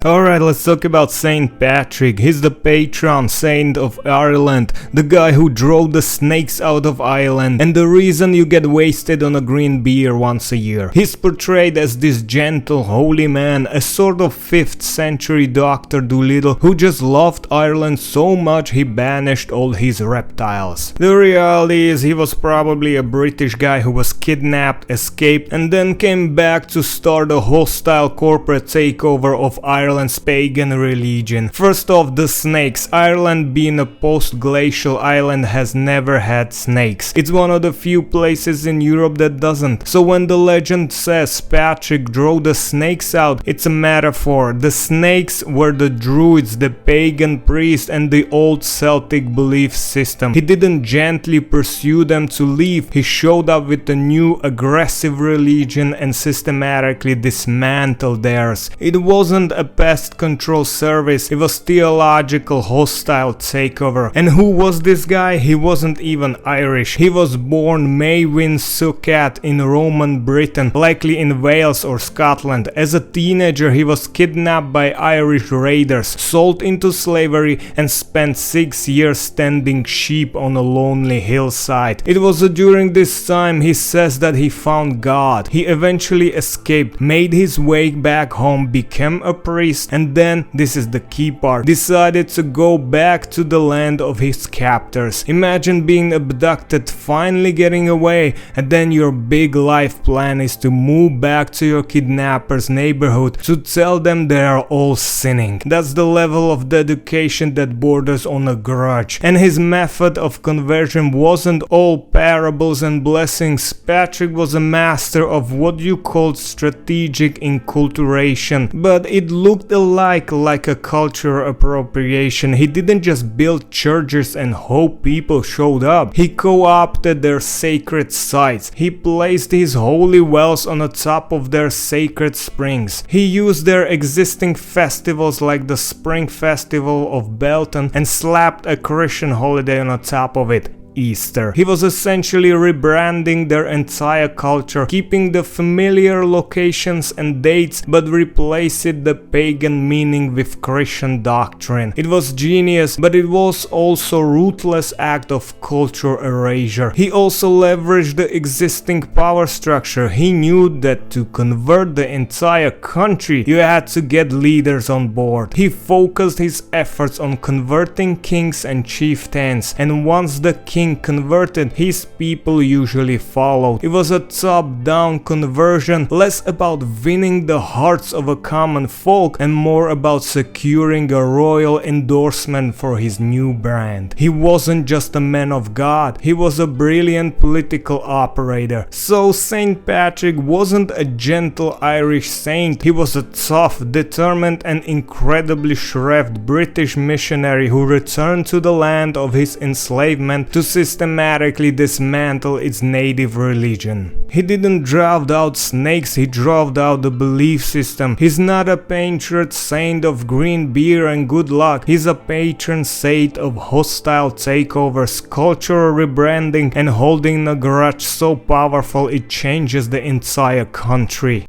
Alright, let's talk about Saint Patrick. He's the patron saint of Ireland, the guy who drove the snakes out of Ireland, and the reason you get wasted on a green beer once a year. He's portrayed as this gentle, holy man, a sort of 5th century Dr. Dolittle who just loved Ireland so much he banished all his reptiles. The reality is he was probably a British guy who was kidnapped, escaped, and then came back to start a hostile corporate takeover of Ireland's pagan religion. First off, the snakes. Ireland, being a post-glacial island, has never had snakes. It's one of the few places in Europe that doesn't. So when the legend says Patrick drove the snakes out, it's a metaphor. The snakes were the druids, the pagan priests, and the old Celtic belief system. He didn't gently pursue them to leave. He showed up with a new aggressive religion and systematically dismantled theirs. It wasn't a pest control service, it was theological hostile takeover. And who was this guy? He wasn't even Irish. He was born Maewyn Succat in Roman Britain, likely in Wales or Scotland. As a teenager he was kidnapped by Irish raiders, sold into slavery, and spent 6 years tending sheep on a lonely hillside. It was during this time he says that he found God. He eventually escaped, made his way back home, became a priest, and then, this is the key part, decided to go back to the land of his captors. Imagine being abducted, finally getting away, and then your big life plan is to move back to your kidnapper's neighborhood to tell them they are all sinning. That's the level of dedication that borders on a grudge. And his method of conversion wasn't all parables and blessings. Patrick was a master of what you called strategic enculturation, but it looked like a cultural appropriation. He didn't just build churches and hope people showed up. He co-opted their sacred sites. He placed his holy wells on the top of their sacred springs. He used their existing festivals like the Spring Festival of Belton and slapped a Christian holiday on the top of it, Easter. He was essentially rebranding their entire culture, keeping the familiar locations and dates but replacing the pagan meaning with Christian doctrine. It was genius, but it was also a ruthless act of cultural erasure. He also leveraged the existing power structure. He knew that to convert the entire country, you had to get leaders on board. He focused his efforts on converting kings and chieftains, and once the king converted, his people usually followed. It was a top-down conversion, less about winning the hearts of a common folk and more about securing a royal endorsement for his new brand. He wasn't just a man of God, he was a brilliant political operator. So Saint Patrick wasn't a gentle Irish saint, he was a tough, determined and incredibly shrewd British missionary who returned to the land of his enslavement to systematically dismantle its native religion. He didn't drive out snakes, he drove out the belief system. He's not a patriot saint of green beer and good luck. He's a patron saint of hostile takeovers, cultural rebranding, and holding a grudge so powerful it changes the entire country.